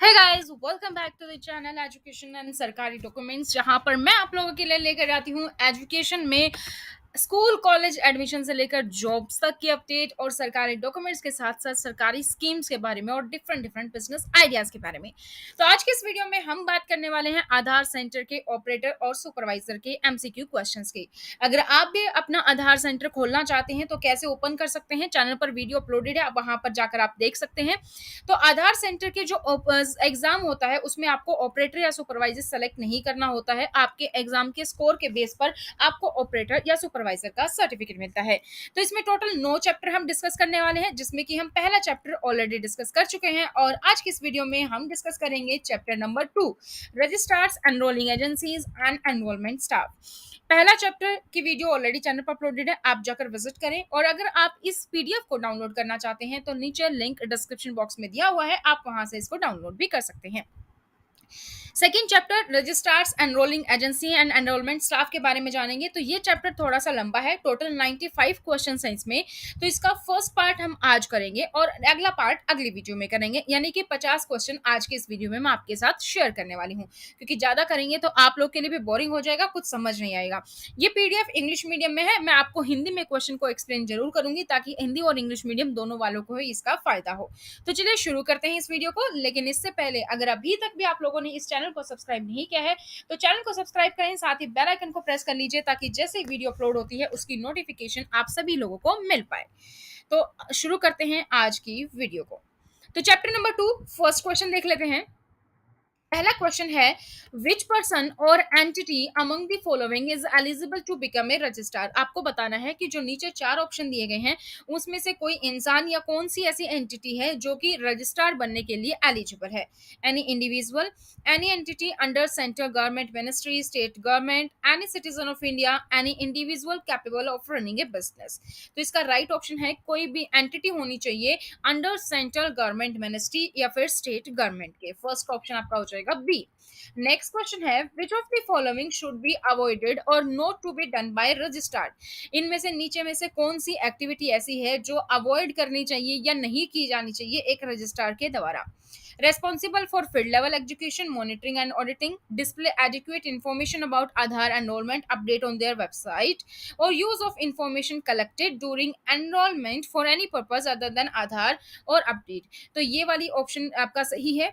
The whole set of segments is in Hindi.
Hey guys, welcome back to the channel education and सरकारी डॉक्यूमेंट्स, जहां पर मैं आप लोगों के लिए लेकर आती हूं एजुकेशन में स्कूल कॉलेज एडमिशन से लेकर जॉब्स तक की अपडेट और सरकारी डॉक्यूमेंट्स के साथ साथ सरकारी स्कीम्स के बारे में और डिफरेंट डिफरेंट बिजनेस आइडियाज के बारे में। तो आज के इस वीडियो में हम बात करने वाले हैं आधार सेंटर के ऑपरेटर और सुपरवाइजर के एमसीक्यू क्वेश्चंस की। अगर आप भी अपना आधार सेंटर खोलना चाहते हैं तो कैसे ओपन कर सकते हैं, चैनल पर वीडियो अपलोडेड है, वहां पर जाकर आप देख सकते हैं। तो आधार सेंटर के जो एग्जाम होता है उसमें आपको ऑपरेटर या सुपरवाइजर सेलेक्ट नहीं करना होता है। आपके एग्जाम के स्कोर के बेस पर आपको ऑपरेटर या सुपरवाइजर का सर्टिफिकेट मिलता है। तो इसमें टोटल 9 चैप्टर हम डिस्कस करने वाले हैं, जिसमें कि हम पहला चैप्टर ऑलरेडी डिस्कस कर चुके हैं और आज की इस वीडियो में हम डिस्कस करेंगे chapter number 2, registrars, enrolling agencies and enrolment staff. पहला चैप्टर की वीडियो ऑलरेडी चैनल पर अपलोडेड है, आप जाकर विजिट करें। और अगर आप इस पीडीएफ को डाउनलोड करना चाहते हैं तो नीचे लिंक डिस्क्रिप्शन बॉक्स में दिया हुआ है, आप वहां से इसको डाउनलोड भी कर सकते हैं। Second chapter registrars, enrolling agency and enrolment staff के बारे में जानेंगे। तो ये चैप्टर थोड़ा सा लंबा है, टोटल 95 क्वेश्चन है इसमें। तो इसका फर्स्ट पार्ट हम आज करेंगे और अगला पार्ट अगली वीडियो में करेंगे, यानी कि 50 क्वेश्चन आज के इस वीडियो में मैं आपके साथ शेयर करने वाली हूँ, क्योंकि ज्यादा करेंगे तो आप लोग के लिए भी बोरिंग हो जाएगा, कुछ समझ नहीं आएगा। ये पीडीएफ इंग्लिश मीडियम में है, मैं आपको हिंदी में क्वेश्चन को एक्सप्लेन जरूर करूंगी ताकि हिंदी और इंग्लिश मीडियम दोनों वालों को ही इसका फायदा हो। तो चलिए शुरू करते हैं इस वीडियो को। लेकिन इससे पहले अगर अभी तक भी आप लोगों ने इस चैनल को सब्सक्राइब नहीं किया है तो चैनल को सब्सक्राइब करें, साथ ही बेल आइकन को प्रेस कर लीजिए ताकि जैसे वीडियो अपलोड होती है उसकी नोटिफिकेशन आप सभी लोगों को मिल पाए। तो शुरू करते हैं आज की वीडियो को। तो चैप्टर नंबर 2 फर्स्ट क्वेश्चन देख लेते हैं। पहला क्वेश्चन है, विच पर्सन और entity among the following is eligible to become a registrar. आपको बताना है कि जो नीचे 4 ऑप्शन दिए गए हैं उसमें से कोई इंसान या कौन सी ऐसी एंटिटी है जो कि रजिस्ट्रार बनने के लिए एलिजिबल है। Any individual, any entity under central government ministry, state government, any citizen of India, any individual capable of running A business. तो इसका राइट ऑप्शन है कोई भी एंटिटी होनी चाहिए अंडर सेंट्रल गवर्नमेंट मिनिस्ट्री या फिर स्टेट गवर्नमेंट के। फर्स्ट ऑप्शन आपका हो जाएगा बी। नेक्स्ट क्वेश्चन है, which of the following should be avoided और not to be done by registrar. इनमें से नीचे में से कौन सी एक्टिविटी ऐसी है जो अवॉइड करनी चाहिए या नहीं की जानी चाहिए एक रजिस्ट्रार के द्वारा। Responsible for field level education, monitoring and auditing, display adequate information about Aadhaar enrollment update on their website, or use of information collected during enrollment for any purpose other than Aadhaar or update। तो ये वाली ऑप्शन आपका सही है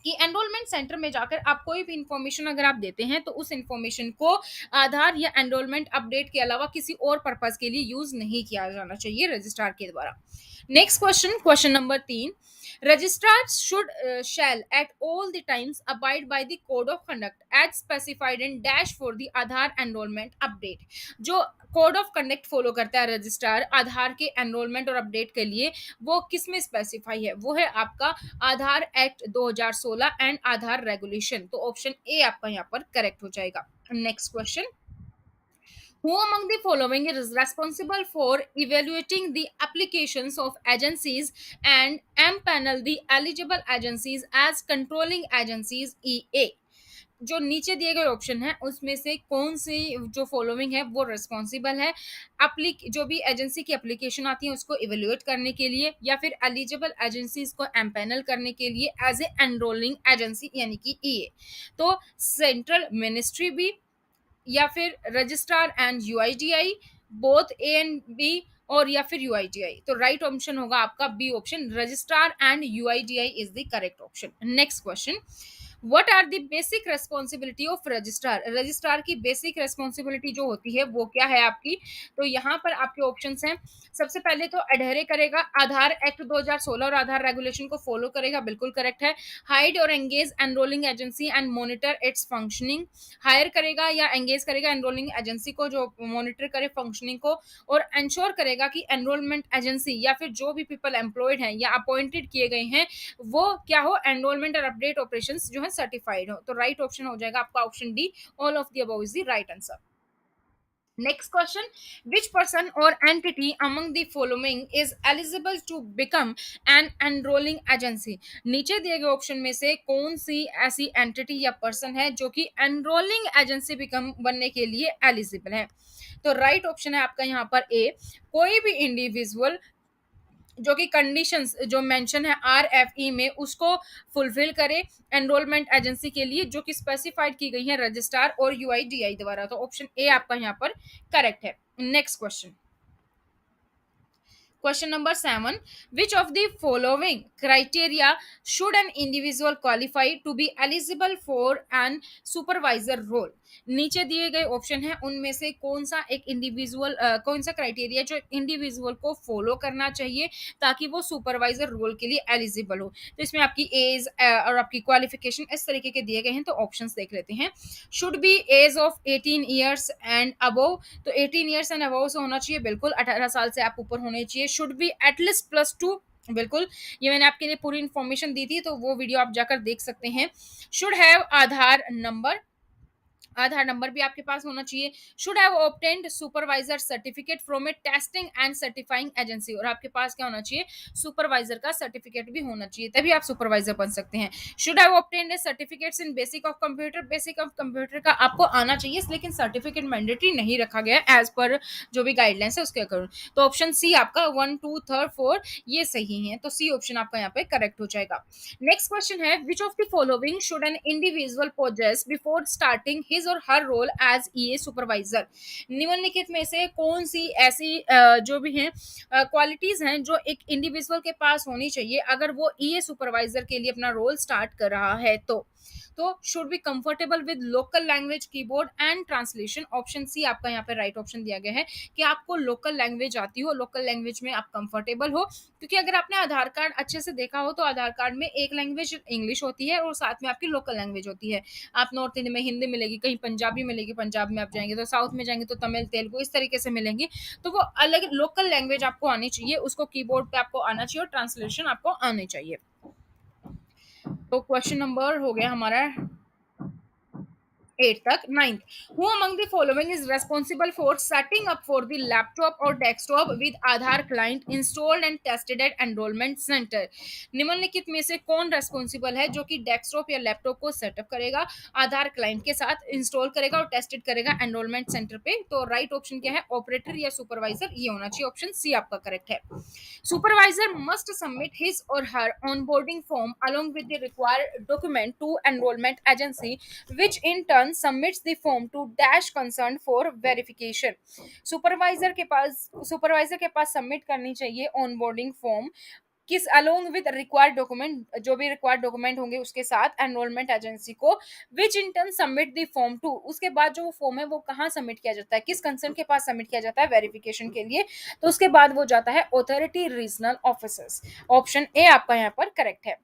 कि एनरोलमेंट सेंटर में जाकर आप कोई भी इंफॉर्मेशन अगर आप देते हैं तो उस इंफॉर्मेशन को आधार या एनरोलमेंट अपडेट के अलावा किसी और पर्पस के लिए यूज नहीं किया जाना चाहिए रजिस्ट्रार के द्वारा। Next question, question number 3, registrar should shall at all the times abide by the code of conduct as specified in dash for the Aadhaar enrolment update. जो कोड ऑफ कंडक्ट फॉलो करता है रजिस्ट्रार आधार के एनरोलमेंट और अपडेट के लिए, वो किस में स्पेसिफाई है, वो है आपका आधार एक्ट 2016 एंड आधार रेगुलेशन। तो ऑप्शन ए आपका यहाँ पर करेक्ट हो जाएगा। Next question, who among the following is responsible for evaluating the applications of agencies and empanel the eligible agencies as controlling agencies EA। जो नीचे दिए गए ऑप्शन है उसमें से कौन सी जो फॉलोइंग है वो रिस्पॉन्सिबल है जो भी एजेंसी की एप्लीकेशन आती है उसको इवेल्युएट करने के लिए या फिर एलिजिबल एजेंसीज को एम्पैनल करने के लिए एज ए एनरोलिंग एजेंसी यानी कि ईए। तो सेंट्रल मिनिस्ट्री भी या फिर registrar and UIDAI, both A and B, और या फिर यूआईडीआई। तो राइट ऑप्शन होगा आपका B option, registrar and UIDAI is the correct option. Next question, what are the basic responsibility of registrar. Registrar की बेसिक रेस्पॉन्सिबिलिटी जो होती है वो क्या है आपकी। तो यहाँ पर आपके ऑप्शंस हैं, सबसे पहले तो अडहरे करेगा आधार एक्ट 2016 और आधार रेगुलेशन को फॉलो करेगा, बिल्कुल करेक्ट है। हाइड और engage enrolling agency and monitor it's functioning, higher करेगा या एंगेज करेगा एनरोलिंग एजेंसी को जो मॉनिटर करे फंक्शनिंग को, और इंश्योर करेगा कि एनरोलमेंट एजेंसी या फिर जो भी पीपल एम्प्लॉयड हैं या अपॉइंटेड किए गए हैं वो क्या हो, एनरोलमेंट और अपडेट ऑपरेशंस जो है सर्टिफाइड हो। तो राइट ऑप्शन हो जाएगा आपका option D, all of the above is the right answer. Next question, which person और entity among the following is eligible to become an enrolling agency. नीचे दिए गए ऑप्शन में से कौन सी ऐसी एंटिटी या पर्सन है जो कि एनरोलिंग एजेंसी बिकम बनने के लिए एलिजिबल है। तो राइट ऑप्शन है आपका यहाँ पर ए, कोई भी इंडिविजुअल जो कि कंडीशंस जो मेंशन है आरएफई में उसको फुलफिल करे एनरोलमेंट एजेंसी के लिए, जो कि स्पेसिफाइड की गई है रजिस्ट्रार और यूआईडीआई द्वारा। तो ऑप्शन ए आपका यहाँ पर करेक्ट है। Next question, question number 7, which of the following criteria should an individual qualify to be eligible for an supervisor role? नीचे दिए गए ऑप्शन है उनमें से कौन सा एक इंडिविजुअल कौन सा क्राइटेरिया जो इंडिविजुअल को फॉलो करना चाहिए ताकि वो सुपरवाइजर रोल के लिए एलिजिबल हो। तो इसमें आपकी एज और आपकी क्वालिफिकेशन इस तरीके के दिए गए हैं। तो ऑप्शंस देख लेते हैं। Should be age of 18 years and above, तो 18 ईयर्स एंड अबव से होना चाहिए, बिल्कुल 18 साल से आप ऊपर होने चाहिए। शुड बी एटलीस्ट +2, बिल्कुल, ये मैंने आपके लिए पूरी इंफॉर्मेशन दी थी, तो वो वीडियो आप जाकर देख सकते हैं। Should have Aadhaar number, Aadhaar number भी आपके पास होना चाहिए। Should have obtained supervisor certificate from A testing and certifying agency, और आपके पास क्या होना चाहिए, सुपरवाइजर का सर्टिफिकेट भी होना चाहिए, तभी आप सुपरवाइजर बन सकते हैं। Should have obtained A certificates in basic of computer, basic of computer का आपको आना चाहिए, लेकिन सर्टिफिकेट मैंडेटरी नहीं रखा गया एज पर जो भी गाइडलाइंस है उसके अकॉर्डिंग। तो ऑप्शन सी आपका 1 2 3 4 ये सही है, तो सी ऑप्शन आपका यहाँ पे करेक्ट हो जाएगा। नेक्स्ट क्वेश्चन है, which of the following should an individual possess before starting his और her role as EA supervisor? निम्नलिखित में से कौन सी ऐसी जो भी हैं क्वालिटीज हैं जो एक इंडिविजुअल के पास होनी चाहिए अगर वो ईए सुपरवाइजर के लिए अपना रोल स्टार्ट कर रहा है? तो should be comfortable with local language keyboard and translation. Option C आपका यहाँ पे राइट ऑप्शन दिया गया है कि आपको लोकल लैंग्वेज आती हो, लोकल लैंग्वेज में आप कंफर्टेबल हो, क्योंकि अगर आपने आधार कार्ड अच्छे से देखा हो तो आधार कार्ड में एक लैंग्वेज इंग्लिश होती है और साथ में आपकी लोकल लैंग्वेज होती है। आप नॉर्थ इंडिया में हिंदी मिलेगी, कहीं पंजाबी मिलेगी, पंजाब में आप जाएंगे तो, साउथ में जाएंगे तो तमिल तेलुगु इस तरीके से मिलेंगी। तो वो अलग लोकल लैंग्वेज आपको आनी चाहिए, उसको कीबोर्ड पे आपको आना चाहिए और ट्रांसलेशन आपको आनी चाहिए। तो क्वेश्चन नंबर हो गया हमारा 8 तक। 9th, who among the following is responsible for setting up for the laptop or desktop with Aadhaar client installed and tested at enrollment center? निम्नलिखित में से कौन रेस्पॉन्सिबल है जो कि डेस्कटॉप या लैपटॉप को सेटअप करेगा, आधार क्लाइंट के साथ इंस्टॉल करेगा और टेस्टेड करेगा एनरोलमेंट सेंटर पे? तो राइट ऑप्शन क्या है, ऑपरेटर या सुपरवाइजर, ये होना चाहिए। ऑप्शन सी आपका करेक्ट है। Supervisor must submit his or her onboarding form along with the required document to enrollment agency, which in turn submits the form to dash concerned for verification. Supervisor के पास सबमिट करनी चाहिए ऑनबोर्डिंग फॉर्म किस अलोंग विद रिक्वायर्ड डॉक्यूमेंट, जो भी रिक्वायर्ड डॉक्यूमेंट होंगे उसके साथ एनरोलमेंट एजेंसी को, which in turn submit the form to. उसके बाद जो फॉर्म है वो कहाँ सबमिट किया जाता है, किस कंसर्न के पास सबमिट किया जाता है, वेरिफिकेशन के लिए। तो उसके बाद वो जाता है authority regional officers. Option A आपका यहाँ पर करेक्ट है।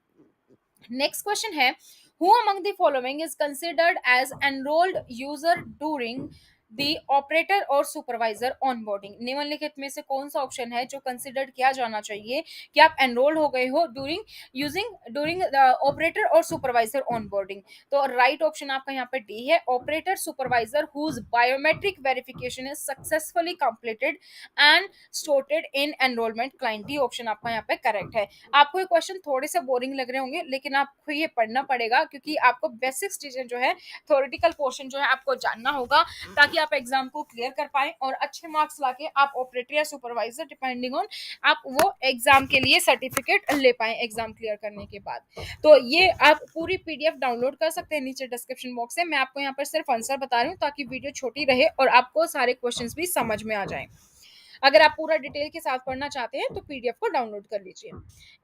नेक्स्ट क्वेश्चन है, who among the following is considered as enrolled user during the operator और सुपरवाइजर ऑनबोर्डिंग? निम्नलिखित में से कौन सा ऑप्शन है जो कंसिडर्ड किया जाना चाहिए कि आप एनरोल्ड हो गए हो ड्यूरिंग ऑपरेटर और सुपरवाइजर ऑनबोर्डिंग? तो राइट ऑप्शन आपका यहाँ पे डी है, operator supervisor whose biometric verification is successfully completed and stored in enrolment client. D option आपका यहाँ पे करेक्ट है। आपको ये क्वेश्चन थोड़े से बोरिंग लग रहे होंगे, लेकिन आपको ये पढ़ना पड़ेगा क्योंकि आपको बेसिक्स चीजें जो है, थ्योरेटिकल पोर्शन जो है आपको जानना होगा ताकि आप एग्जाम को क्लियर कर पाए और अच्छे मार्क्स लाके आप ऑपरेटर या सुपरवाइजर डिपेंडिंग ऑन आप वो एग्जाम के लिए सर्टिफिकेट ले पाए एग्जाम क्लियर करने के बाद। तो ये आप पूरी पीडीएफ डाउनलोड कर सकते हैं नीचे डिस्क्रिप्शन बॉक्स से। मैं आपको यहाँ पर सिर्फ आंसर बता रही हूँ ताकि वीडियो छोटी रहे और आपको सारे क्वेश्चंस भी समझ में आ जाएं। अगर आप पूरा डिटेल के साथ पढ़ना चाहते हैं तो पीडीएफ को डाउनलोड कर लीजिए।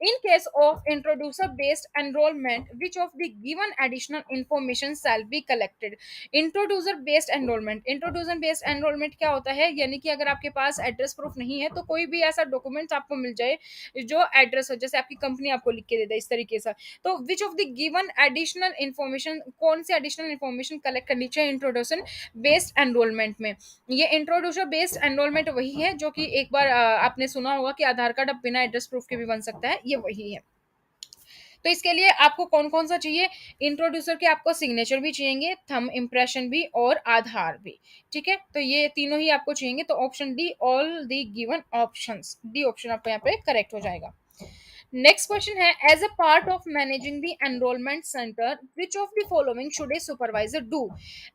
इन case of introducer based enrolment which of the given additional information shall be collected? Introducer based enrolment क्या होता है, यानी कि अगर आपके पास एड्रेस प्रूफ नहीं है तो कोई भी ऐसा डॉक्यूमेंट आपको मिल जाए जो एड्रेस हो, जैसे आपकी कंपनी आपको लिख के दे दे इस तरीके से। तो विच of the given additional information, कौन सी एडिशनल इंफॉर्मेशन कलेक्ट करनी चाहिए इंट्रोड्यूसर बेस्ड एनरोलमेंट में? ये इंट्रोड्यूसर बेस्ड एनरोलमेंट वही है जो कि एक बार आपने सुना होगा कि आधार कार्ड अब बिना एड्रेस प्रूफ के भी बन सकता है, ये वही है। तो इसके लिए आपको कौन कौन सा चाहिए, इंट्रोड्यूसर के आपको सिग्नेचर भी चाहिए, थंब इम्प्रेशन भी और आधार भी, ठीक है। तो ये तीनों ही आपको चाहिए। तो option D all the given options, D option आपको यहाँ पे करेक्ट हो जाएगा। नेक्स्ट क्वेश्चन है, as a part of managing the enrolment centre which of the following should a supervisor do?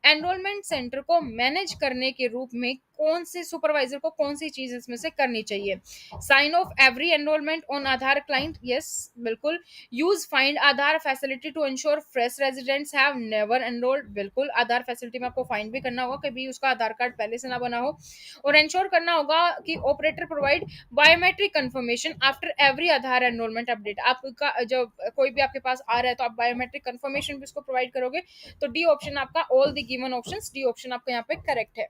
Enrolment centre को मैनेज करने के रूप में कौन से सुपरवाइजर को कौन सी चीज इसमें से करनी चाहिए? Sign off every enrolment on Aadhaar client, yes बिल्कुल। Use find Aadhaar facility to ensure fresh residents have never enrolled, बिल्कुल। आधार फैसिलिटी में आपको फाइंड भी करना होगा कभी उसका आधार कार्ड पहले से ना बना हो। और इंश्योर करना होगा कि operator provide biometric confirmation after every Aadhaar enrolment update. आपका जब कोई भी आपके पास आ रहा है तो आप बायोमेट्रिक कंफर्मेशन भी उसको प्रोवाइड करोगे। तो डी ऑप्शन आपका, all the given options, D option आपका यहाँ पे करेक्ट है।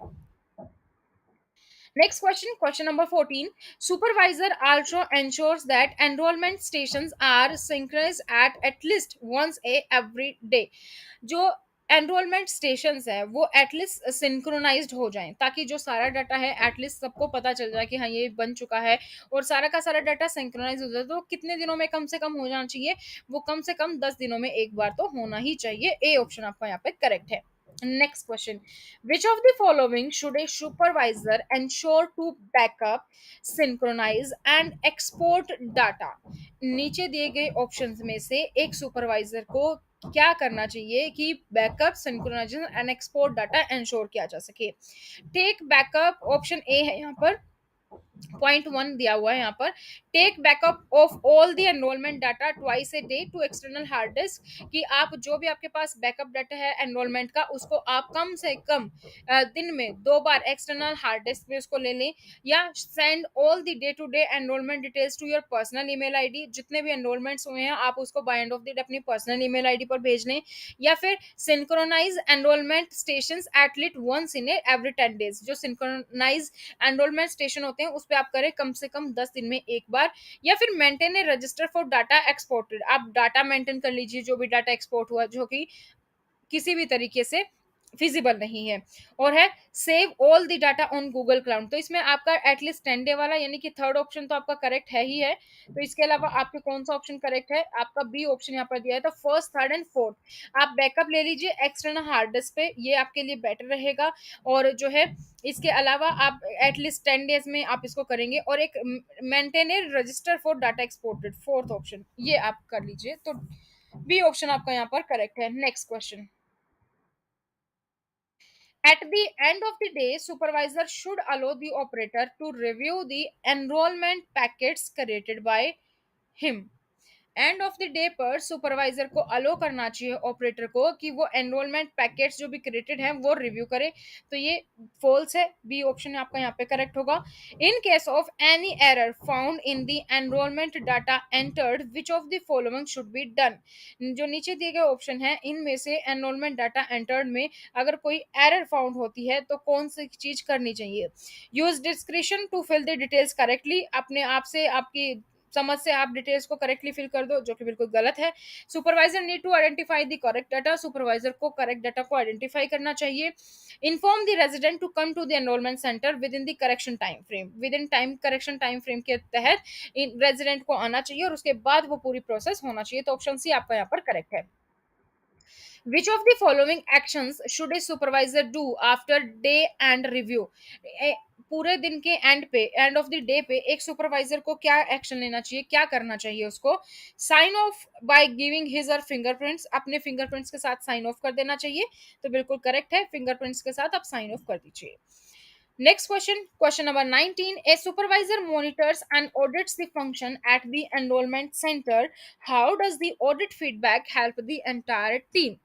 Next question, question number 14. Supervisor also ensures that enrollment stations are synchronized at least once a every day. जो एनरोलमेंट स्टेशन है वो एटलीस्ट सिंक्रोनाइज्ड हो जाएं, ताकि जो सारा डाटा है एटलीस्ट सबको पता चल जाए कि हाँ ये बन चुका है और सारा का सारा डाटा सिंक्रोनाइज हो जाए। तो कितने दिनों में कम से कम हो जाना चाहिए? वो कम से कम 10 दिनों में एक बार तो होना ही चाहिए। ए ऑप्शन आपका यहाँ पे करेक्ट है। Next question. Which of the following should a supervisor ensure to backup, synchronize and export data? नीचे दिए गए ऑप्शंस में से एक सुपरवाइजर को क्या करना चाहिए कि backup, synchronisation and export data ensure किया जा सके? टेक बैकअप, ऑप्शन ए है यहाँ पर। पॉइंट 1 दिया हुआ है यहाँ पर, take backup of all the enrolment data twice a day to external hard disk, कि आप जो भी आपके पास बैकअप डाटा है एनरोलमेंट का उसको आप कम से कम दिन में 2 बार एक्सटर्नल हार्ड डिस्क पे उसको ले लें। या send all the day to day enrolment details to your personal email ID, जितने भी एनरोलमेंट्स हुए हैं आप उसको by end of the day अपनी पर्सनल ईमेल आईडी पर भेज लें। या फिर synchronise enrolment stations at least once in every 10 days, जो सिंक्रोनाइज एनरोलमेंट स्टेशन होते हैं उस पे आप करें कम से कम 10 दिन में एक बार। या फिर maintain A register for data exported, आप डाटा मेंटेन कर लीजिए जो भी डाटा एक्सपोर्ट हुआ जो कि किसी भी तरीके से फिजिबल नहीं है। और है save all the data on Google cloud, तो इसमें आपका एटलीस्ट 10 डे वाला यानी कि थर्ड ऑप्शन तो आपका करेक्ट है ही है। तो इसके अलावा आपके कौन सा ऑप्शन करेक्ट है? आपका बी ऑप्शन यहाँ पर दिया है, तो फर्स्ट, थर्ड एंड फोर्थ आप बैकअप ले लीजिए एक्सटर्नल हार्ड डिस्क पे, ये आपके लिए बेटर रहेगा। और जो है इसके अलावा आप एटलीस्ट 10 डेज में आप इसको करेंगे। और एक maintain A register for data exported, fourth option ये आप कर लीजिए। तो बी ऑप्शन आपका यहाँ पर करेक्ट है। Next question. At the end of the day, supervisor should allow the operator to review the enrollment packets created by him. And of the day पर सुपरवाइजर को अलो करना चाहिए ऑपरेटर को कि वो एनरोलमेंट पैकेट्स जो भी क्रिएटेड हैं वो रिव्यू करे। तो ये फॉल्स है, बी ऑप्शन आपका यहाँ पे करेक्ट होगा। इन case of any error found in the enrolment data entered which of the following should be done, जो नीचे दिए गए ऑप्शन है इनमें से एनरोलमेंट डाटा एंटर्ड में अगर कोई एरर फाउंड होती है तो कौन सी चीज करनी चाहिए? Use description to fill the details correctly, अपने आप से आपकी समझ से आप डिटेल्स को करेक्टली फिल कर दो, जो कि बिल्कुल गलत है। Supervisor need to identify the correct data, supervisor को करेक्ट डाटा को आइडेंटिफाई करना चाहिए। Inform the resident to come to the enrolment centre within the correction time frame, within time correction time frame के तहत रेजिडेंट को आना चाहिए और उसके बाद वो पूरी प्रोसेस होना चाहिए। तो ऑप्शन सी आपका यहाँ पर करेक्ट है। Which of the following actions should a supervisor do after day end review? पूरे दिन के एंड पे, एंड ऑफ द डे पे एक सुपरवाइजर को क्या एक्शन लेना चाहिए, क्या करना चाहिए उसको? Sign off by giving his और फिंगरप्रिंट्स, अपने फिंगरप्रिंट्स के साथ साइन ऑफ कर देना चाहिए। तो बिल्कुल करेक्ट है, फिंगरप्रिंट्स के साथ आप साइन ऑफ कर दीजिए। Next question, question number 19. A supervisor monitors and audits the function at the enrollment center. How does the audit feedback help the entire team?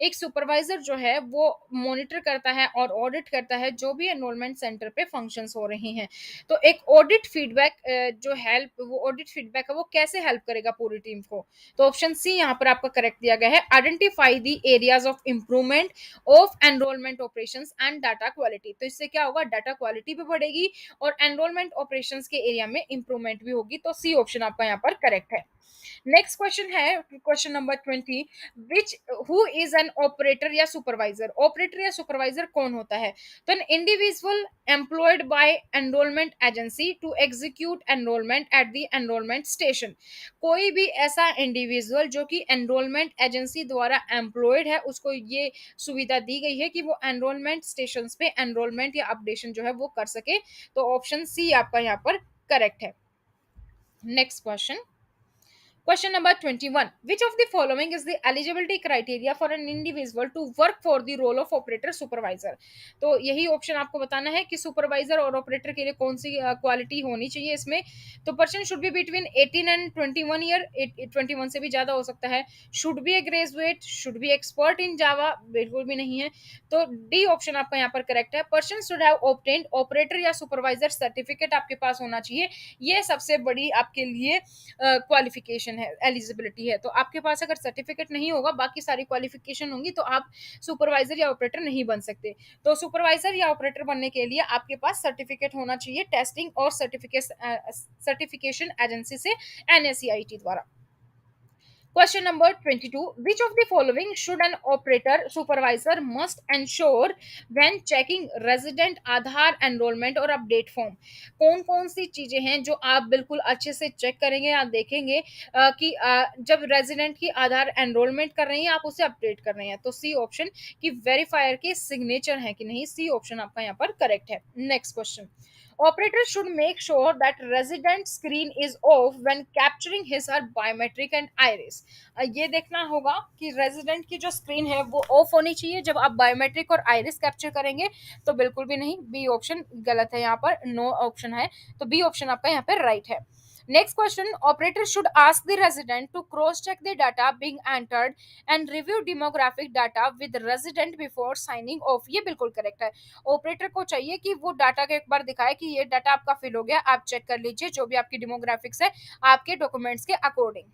एक सुपरवाइजर जो है वो मॉनिटर करता है और ऑडिट करता है जो भी एनरोलमेंट सेंटर पे फंक्शंस हो रही हैं। तो एक ऑडिट फीडबैक जो हेल्प, वो ऑडिट फीडबैक है वो कैसे हेल्प करेगा पूरी टीम को? तो ऑप्शन सी यहाँ पर आपका करेक्ट दिया गया है। Identify the areas of improvement of enrolment operations and data quality, तो इससे क्या होगा? डाटा क्वालिटी भी बढ़ेगी और एनरोलमेंट ऑपरेशंस के एरिया में इंप्रूवमेंट भी होगी। तो सी ऑप्शन आपका यहाँ पर करेक्ट है। नेक्स्ट क्वेश्चन है question number 20। Which who is an operator या सुपरवाइजर? ऑपरेटर या सुपरवाइजर कौन होता है? तो an individual employed by enrolment agency to execute enrolment at the enrolment station, कोई भी ऐसा इंडिविजुअल जो कि एनरोलमेंट एजेंसी द्वारा एम्प्लॉयड है उसको ये सुविधा दी गई है कि वो एनरोलमेंट स्टेशन पे एनरोलमेंट या अपडेशन जो है वो कर सके। तो ऑप्शन सी आपका यहाँ पर करेक्ट है। Next question, Question number 21. Which of the following is the eligibility criteria for an individual to work for the role of operator supervisor? तो यही ऑप्शन आपको बताना है कि सुपरवाइजर और ऑपरेटर के लिए कौन सी क्वालिटी होनी चाहिए इसमें। तो person should be between 18 and 21 year, 21 से भी ज्यादा हो सकता है। Should be a graduate, should be expert in Java, बिल्कुल भी नहीं है। तो डी ऑप्शन आपका यहाँ पर करेक्ट है। Person should have obtained operator या सुपरवाइजर सर्टिफिकेट आपके पास होना चाहिए। ये सबसे बड़ी आपके लिए क्वालिफिकेशन है, एलिजिबिलिटी है। तो आपके पास अगर सर्टिफिकेट नहीं होगा, बाकी सारी क्वालिफिकेशन होंगी, तो आप सुपरवाइजर या ऑपरेटर नहीं बन सकते। तो सुपरवाइजर या ऑपरेटर बनने के लिए आपके पास सर्टिफिकेट होना चाहिए टेस्टिंग और सर्टिफिकेशन एजेंसी से, NSCIT द्वारा। Question number 22. Which of the following should an operator supervisor must ensure when checking resident Aadhaar enrolment और अपडेट फॉर्म? कौन कौन सी चीजें हैं जो आप बिल्कुल अच्छे से चेक करेंगे, आप देखेंगे कि जब रेजिडेंट की आधार एनरोलमेंट कर रहे हैं, आप उसे अपडेट कर रहे हैं? तो सी ऑप्शन कि वेरीफायर के सिग्नेचर है कि नहीं, सी ऑप्शन आपका यहाँ पर करेक्ट है। Next question. Operator should make sure that resident screen is off when capturing his or biometric and iris. ये देखना होगा कि रेजिडेंट की जो स्क्रीन है वो ऑफ होनी चाहिए जब आप बायोमेट्रिक और आइरिस कैप्चर करेंगे। तो बिल्कुल भी नहीं, बी ऑप्शन गलत है, यहाँ पर नो ऑप्शन है। तो बी ऑप्शन आपका यहाँ पर राइट है। Next question. Operator should ask the resident to cross check the data being entered and review demographic data with resident before signing off. ये बिल्कुल करेक्ट है। ऑपरेटर को चाहिए कि वो डाटा का एक बार दिखाए कि ये डाटा आपका फिल हो गया, आप चेक कर लीजिए जो भी आपकी डेमोग्राफिक्स है आपके डॉक्यूमेंट्स के according.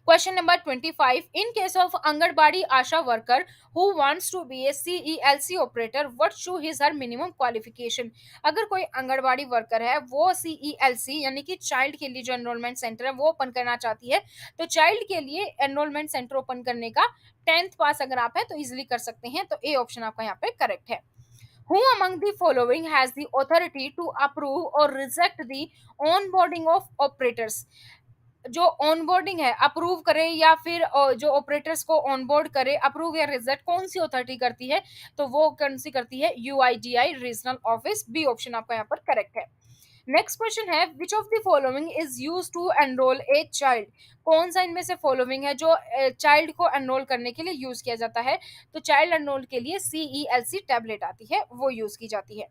Question number 25. In case of Anganwadi Asha worker who wants to be a CELC operator, what should his her minimum qualification? अगर कोई आंगनबाड़ी वर्कर है वो CELC यानी कि चाइल्ड के लिए जो एनरोलमेंट सेंटर है वो ओपन करना चाहती है, तो चाइल्ड के लिए एनरोलमेंट सेंटर ओपन करने का 10th पास अगर आप है तो इजिली कर सकते हैं। तो ए ऑप्शन आपका यहाँ पे करेक्ट है। Who among the following has the authority to approve or reject the onboarding of operators? जो ऑनबोर्डिंग है अप्रूव करे या फिर जो ऑपरेटर्स को ऑनबोर्ड करे, अप्रूव या रिजेक्ट कौन सी अथॉरिटी करती है? तो वो कौन सी करती है? UIDI regional office. B option आपका यहाँ पर करेक्ट है। नेक्स्ट क्वेश्चन है which of the following is used to enrol a child? कौन सा इनमें से फॉलोइंग है जो चाइल्ड को एनरोल करने के लिए यूज किया जाता है? तो चाइल्ड एनरोल के लिए CELC टैबलेट आती है, वो यूज की जाती है।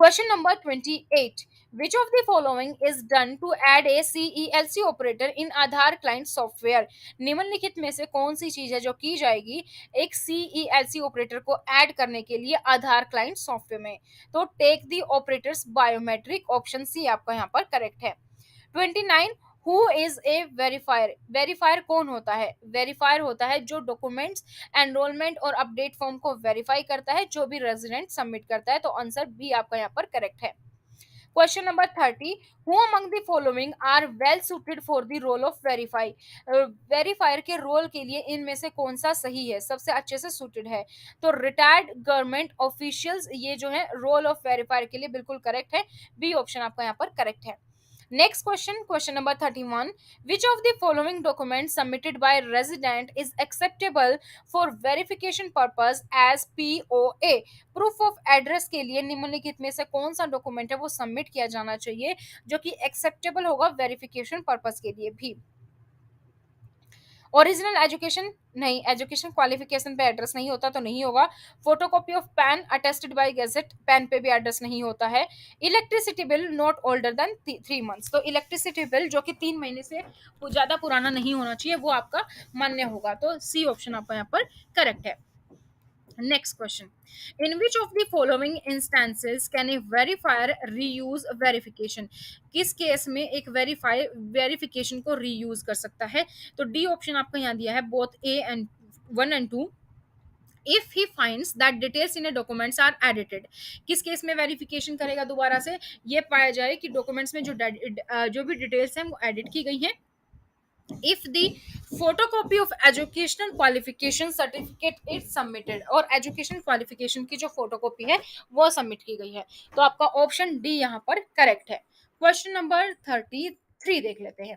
Question number 28. Which of the following is done to add a CELC operator in Aadhaar client software? निम्नलिखित में से कौन सी चीज है जो की जाएगी एक CELC ऑपरेटर को ऐड करने के लिए आधार क्लाइंट सॉफ्टवेयर में? तो take the operators biometric, option C आपका यहाँ पर करेक्ट है। 29. Who is a verifier? Verifier कौन होता है? वेरीफायर होता है जो डॉक्यूमेंट्स एनरोलमेंट और अपडेट फॉर्म को वेरीफाई करता है जो भी रेजिडेंट सबमिट करता है। तो आंसर बी आपका यहाँ पर करेक्ट है। Question number 30. Who among the following are well suited for the role of verify? Verifier के रोल के लिए इनमें से कौन सा सही है, सबसे अच्छे से सुटेड है? तो रिटायर्ड गवर्नमेंट ऑफिशियल्स ये जो है रोल ऑफ वेरीफायर के लिए बिल्कुल करेक्ट है। बी ऑप्शन आपका यहाँ पर करेक्ट है। Next question, question number 31. Which of the following documents submitted by resident is acceptable for verification purpose as POA? Proof of address के लिए निम्नलिखित में से कौन सा डॉक्यूमेंट है वो सबमिट किया जाना चाहिए जो कि एक्सेप्टेबल होगा वेरिफिकेशन पर्पस के लिए भी? ओरिजिनल एजुकेशन नहीं, एजुकेशन क्वालिफिकेशन पे एड्रेस नहीं होता तो नहीं होगा। Photocopy of pan attested bye gazette, pan पे भी एड्रेस नहीं होता है। Electricity bill not older than 3 months, तो इलेक्ट्रिसिटी बिल जो कि 3 महीने से ज्यादा पुराना नहीं होना चाहिए वो आपका मान्य होगा। तो सी ऑप्शन आपका यहाँ पर करेक्ट है। Next question. In which of the following instances can a verifier reuse verification? किस केस में एक वेरिफिकेशन को रीयूज कर सकता है? तो डी ऑप्शन आपको यहाँ दिया है both A and 1 and 2 if he finds that details in a documents are edited. किस केस में वेरिफिकेशन करेगा? दोबारा से ये पाया जाए कि डॉक्यूमेंट्स में जो भी डिटेल्स हैं वो एडिट की गई हैं। if the photocopy of educational qualification certificate is submitted, और एजुकेशन क्वालिफिकेशन की जो फोटोकॉपी है वो सबमिट की गई है। तो आपका ऑप्शन डी यहाँ पर करेक्ट है। क्वेश्चन नंबर 33 देख लेते हैं।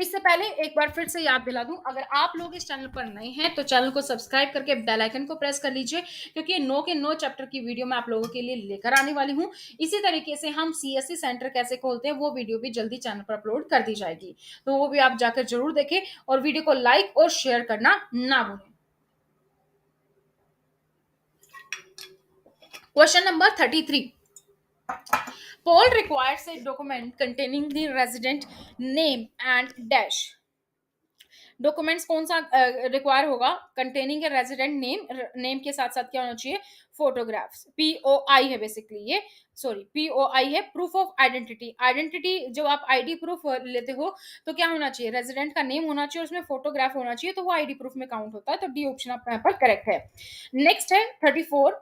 इससे पहले एक बार फिर से याद दिला दूं, अगर आप लोग इस चैनल पर नए हैं तो चैनल को सब्सक्राइब करके बेल आइकन को प्रेस कर लीजिए, क्योंकि नो के नो चैप्टर की वीडियो मैं आप लोगों के लिए लेकर आने वाली हूं। इसी तरीके से हम सीएससी सेंटर कैसे खोलते हैं वो वीडियो भी जल्दी चैनल पर अपलोड कर दी जाएगी, तो वो भी आप जाकर जरूर देखें और वीडियो को लाइक और शेयर करना ना भूलें। Question number 33। Paul requires a document containing the resident name and dash। Documents कौन सा रिक्वायर होगा? Containing a resident name, name के साथ साथ क्या होना चाहिए? फोटोग्राफ्स। पीओआई है बेसिकली ये, सॉरी पीओआई है, प्रूफ ऑफ आइडेंटिटी। आइडेंटिटी जब आप आईडी प्रूफ लेते हो तो क्या होना चाहिए? रेजिडेंट का नेम होना चाहिए, उसमें फोटोग्राफ होना चाहिए, तो वो आईडी प्रूफ में काउंट होता है, तो डी ऑप्शन आपका यहाँ पर करेक्ट है। नेक्स्ट है 34।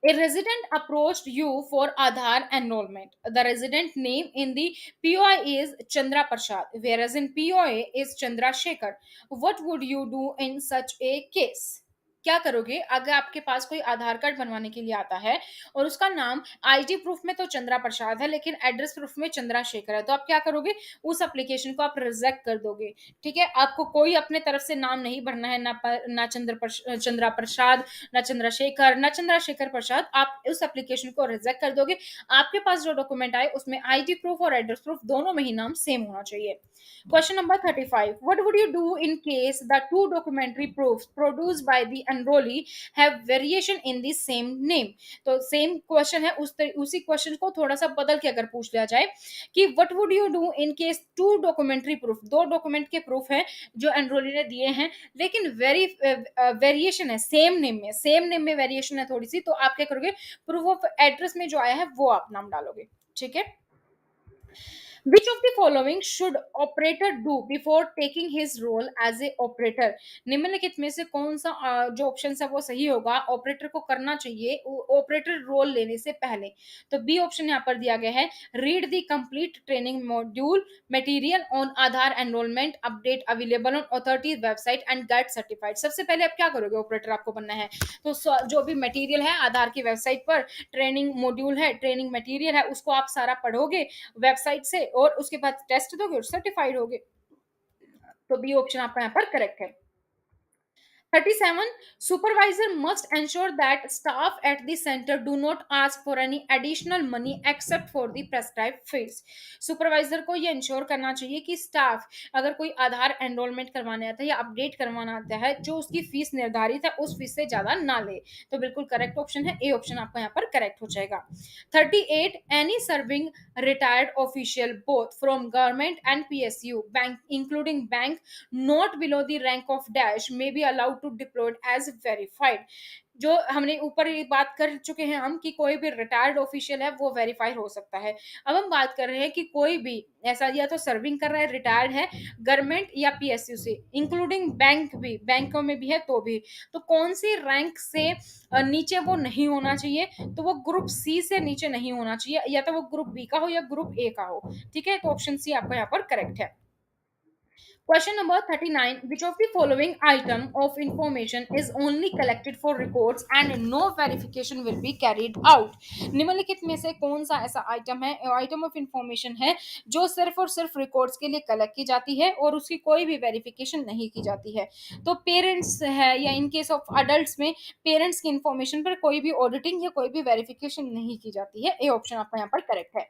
A resident approached you for Aadhaar enrollment. The resident name in the POI is Chandra Prasad, whereas in POA is Chandra Shekhar. What would you do in such a case? क्या करोगे अगर आपके पास कोई आधार कार्ड बनवाने के लिए आता है और उसका नाम आईडी प्रूफ में तो चंद्रा प्रसाद है लेकिन एड्रेस प्रूफ में चंद्रा शेखर है, तो आप क्या करोगे? उस एप्लीकेशन को आप रिजेक्ट कर दोगे। ठीक है, आपको कोई अपने तरफ से नाम नहीं भरना है, ना चंद्रा प्रसाद, ना चंद्रशेखर, ना चंद्रशेखर प्रसाद। आप उस एप्लीकेशन को रिजेक्ट कर दोगे। आपके पास जो डॉक्यूमेंट आए उसमें आईडी प्रूफ और एड्रेस प्रूफ दोनों में ही नाम सेम होना चाहिए। Question number 35. What would you do in case the two documentary proofs produced by the enrollee have variation in the same name? तो सेम क्वेश्चन है, उसी क्वेश्चन को थोड़ा सा बदल के अगर पूछ लिया जाए कि what would you do in case two documentary proof, दो डॉक्यूमेंट के प्रूफ है जो एनरोली ने दिए हैं लेकिन वेरिएशन है सेम नेम में वेरिएशन है थोड़ी सी, तो आप क्या करोगे? प्रूफ ऑफ एड्रेस में जो आया है वो आप नाम डालोगे। ठीक है। Which of the following should operator do before taking his role as a operator? निम्नलिखित में से कौन सा जो ऑप्शन है वो सही होगा, ऑपरेटर को करना चाहिए ऑपरेटर रोल लेने से पहले? तो बी ऑप्शन यहाँ पर दिया गया है, read the complete training module material on Aadhaar enrolment update available on authority website and gate certified. सबसे पहले आप क्या करोगे? ऑपरेटर आपको बनना है तो जो भी मटेरियल है आधार की वेबसाइट पर, ट्रेनिंग मॉड्यूल है, ट्रेनिंग मटेरियल है, उसको आप सारा पढ़ोगे वेबसाइट से और उसके बाद टेस्ट दोगे और सर्टिफाइड होगे। तो बी ऑप्शन आपका यहाँ पर करेक्ट है। 37. Supervisor must ensure that staff at the center do not ask for any additional money except for the prescribed fees. Supervisor को ये इंश्योर करना चाहिए कि स्टाफ अगर कोई आधार एनरोलमेंट करवाने आता है या अपडेट करवाना आता है जो उसकी फीस निर्धारित है उस फीस से ज्यादा ना ले। तो बिल्कुल करेक्ट ऑप्शन है ए ऑप्शन आपका यहाँ पर करेक्ट हो जाएगा। 38. Any serving retired official both from government and PSU bank including bank not below the rank of dash may be allowed to deployed as verified। जो हमने ऊपर ये बात कर चुके हैं हम कि कोई भी रिटायर्ड ऑफिशियल है वो वेरीफाई हो सकता है। अब हम बात कर रहे हैं कि कोई भी ऐसा या तो सर्विंग कर रहा है, रिटायर्ड है गवर्नमेंट या पीएसयू से, इंक्लूडिंग बैंक भी, बैंकों में भी है तो भी, तो कौन सी रैंक से नीचे वो नहीं होना चाहिए? तो वो ग्रुप सी से नीचे नहीं होना चाहिए, या तो वो ग्रुप बी का हो या ग्रुप ए का हो। ठीक है, तो ऑप्शन सी आपका यहाँ पर करेक्ट है। Question number 39. Which of the following item of information is only collected for records and no verification will be carried out? निम्नलिखित में से कौन सा ऐसा आइटम है, आइटम ऑफ इंफॉर्मेशन है जो सिर्फ और सिर्फ रिकॉर्ड्स के लिए कलेक्ट की जाती है और उसकी कोई भी वेरिफिकेशन नहीं की जाती है? तो पेरेंट्स है, या इन केस ऑफ अडल्ट्स में पेरेंट्स की इंफॉर्मेशन पर कोई भी ऑडिटिंग या कोई भी वेरिफिकेशन नहीं की जाती है। ए ऑप्शन आपका यहाँ पर करेक्ट है।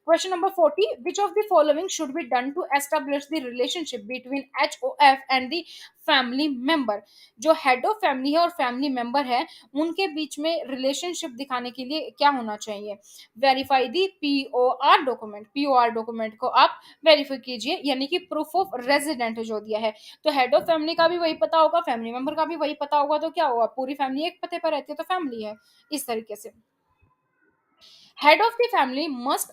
Question number 40. Which of the following should be done to establish the relationship between HOF and the family member? जो हेड ऑफ फैमिली है और फैमिली मेंबर है उनके बीच में रिलेशनशिप दिखाने के लिए क्या होना चाहिए? Verify the POR document. POR document को आप वेरीफाई कीजिए, यानी कि प्रूफ ऑफ रेजिडेंट जो दिया है, तो हेड ऑफ फैमिली का भी वही पता होगा, फैमिली मेंबर का भी वही पता होगा, तो क्या होगा? पूरी फैमिली एक पते पर रहती है तो फैमिली है। इस तरीके से head of the family must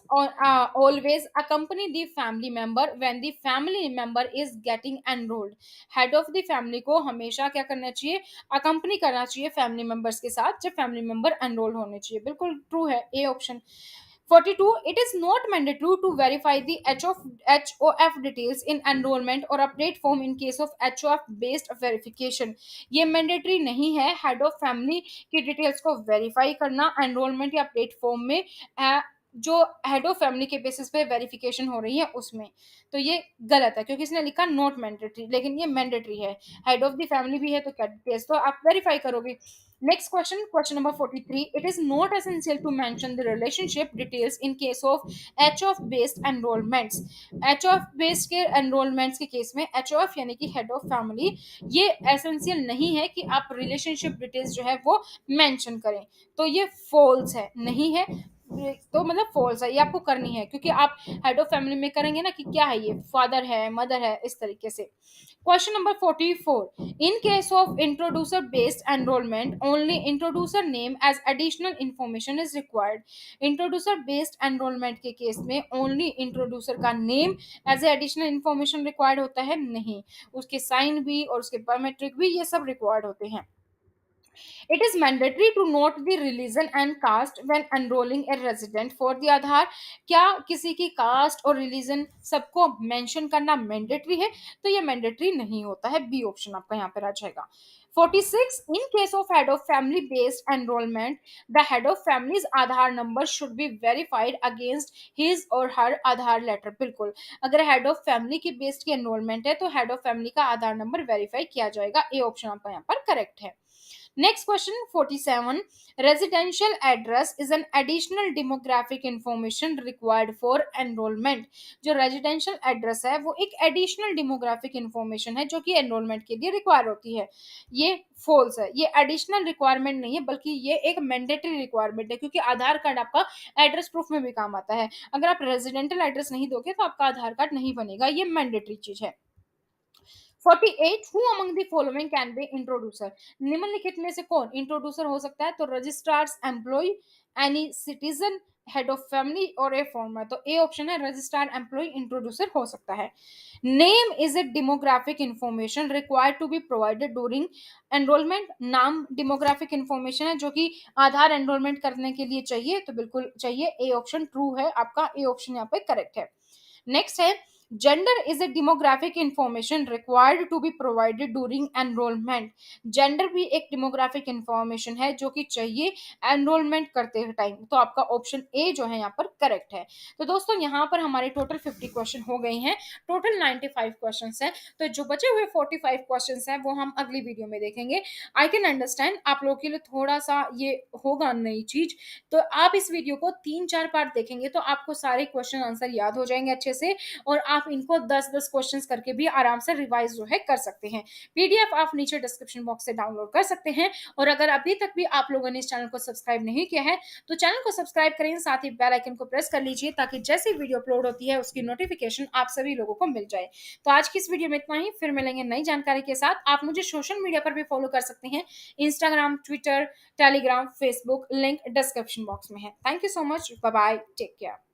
always accompany the family member when the family member is getting enrolled। head of the family को हमेशा क्या करना चाहिए? accompany करना चाहिए family members के साथ जब family member enroll होने चाहिए। बिल्कुल ट्रू है A option. 42. It is not mandatory to verify the HOF details in enrollment or update form in case of HOF based verification। ये मैंडेटरी नहीं है हेड ऑफ फैमिली की डिटेल्स को वेरीफाई करना एनरोलमेंट या अपडेट फॉर्म में जो हेड ऑफ फैमिली के बेसिस पे वेरिफिकेशन हो रही है उसमें। तो ये गलत है क्योंकि इसने लिखा नॉट मैंडेटरी, लेकिन ये मैंडेटरी है। हेड ऑफ द फैमिली भी है तो केस तो आप वेरीफाई करोगे। Next question, question number 43, it is not essential to mention the relationship details in case of H of based enrolments. H of based के एनरोलमेंट्स के केस में एच ऑफ यानी कि हेड ऑफ फैमिली, ये एसेंशियल नहीं है कि आप रिलेशनशिप डिटेल्स जो है वो मेंशन करें। तो ये फॉल्स है, नहीं है। तो मतलब फॉल्स है, ये आपको करनी है क्योंकि आप हेड ऑफ फैमिली में करेंगे ना कि क्या है, ये फादर है, मदर है, इस तरीके से। Question number 44, in case of introducer based enrolment only introducer name as additional information is required. Introducer based enrolment के केस में ओनली इंट्रोड्यूसर का name as a additional information required होता है, नहीं, उसके साइन भी और उसके बायोमेट्रिक भी ये सब रिक्वायर्ड होते हैं। It is mandatory to note the religion and caste when enrolling a resident for the Aadhaar। क्या किसी की कास्ट और रिलीजन सबको मेंशन करना मैंडेटरी है? तो ये मैंडेटरी नहीं होता है, बी ऑप्शन आपका यहाँ पर आ जाएगा। 46, in case of head of family based enrollment, the head of family's Aadhaar number should be verified against his or her Aadhaar letter। बिल्कुल, अगर हेड ऑफ फैमिली की बेस्ड की एनरोलमेंट है तो हेड ऑफ फैमिली का आधार नंबर वेरीफाई किया जाएगा, ए ऑप्शन आपका यहाँ पर करेक्ट है। Next question 47, residential address is an additional demographic information required for enrollment। जो residential address है वो एक additional demographic information है जो कि enrollment के लिए require होती है। ये false है, ये additional requirement नहीं है बल्कि ये एक mandatory requirement है क्योंकि आधार कार्ड आपका एड्रेस प्रूफ में भी काम आता है। अगर आप रेजिडेंटल एड्रेस नहीं दोगे तो आपका आधार कार्ड नहीं बनेगा, ये मैंडेटरी चीज है। 48, who among the following can be introducer. निम्नलिखित में से कौन इंट्रोड्यूसर हो सकता है? तो registrars employ, any citizen, head of family और ए फॉर्मर। तो ए ऑप्शन है, रजिस्ट्रार एम्प्लॉय इंट्रोड्यूसर हो सकता है। Name is a demographic information required to be provided during enrolment. नाम डेमोग्राफिक इंफॉर्मेशन है जो कि आधार एनरोलमेंट करने के लिए चाहिए, तो बिल्कुल चाहिए, ए ऑप्शन ट्रू है आपका, ए ऑप्शन यहाँ पे करेक्ट है। नेक्स्ट है, gender is a demographic information required to be provided during enrolment. Gender भी एक डेमोग्राफिक इंफॉर्मेशन है जो कि चाहिए एनरोलमेंट करते हुए टाइम, तो आपका ऑप्शन ए जो है यहाँ पर करेक्ट है। तो दोस्तों यहाँ पर हमारे टोटल 50 क्वेश्चन हो गए हैं, टोटल 95 क्वेश्चन है। तो जो बचे हुए 45 क्वेश्चन हैं वो हम अगली वीडियो में देखेंगे। आई कैन अंडरस्टैंड आप लोगों के लिए थोड़ा सा ये होगा नई चीज, तो आप इस वीडियो को 3-4 पार्ट देखेंगे तो आपको सारे क्वेश्चन आंसर याद हो जाएंगे अच्छे से, और आप इनको 10-10 क्वेश्चंस करके भी आराम से रिवाइज जो है कर सकते हैं। पीडीएफ आप नीचे डिस्क्रिप्शन बॉक्स से डाउनलोड कर सकते हैं। और अगर अभी तक भी आप लोगों ने इस चैनल को सब्सक्राइब नहीं किया है तो चैनल को सब्सक्राइब करें, साथ ही बेल आइकन को प्रेस कर लीजिए ताकि जैसे वीडियो अपलोड होती है उसकी नोटिफिकेशन आप सभी लोगों को मिल जाए। तो आज की इस वीडियो में इतना ही, फिर मिलेंगे नई जानकारी के साथ। आप मुझे सोशल मीडिया पर भी फॉलो कर सकते हैं, Instagram, Twitter, Telegram, Facebook, link description box में है। Thank you so much, bye bye, take care.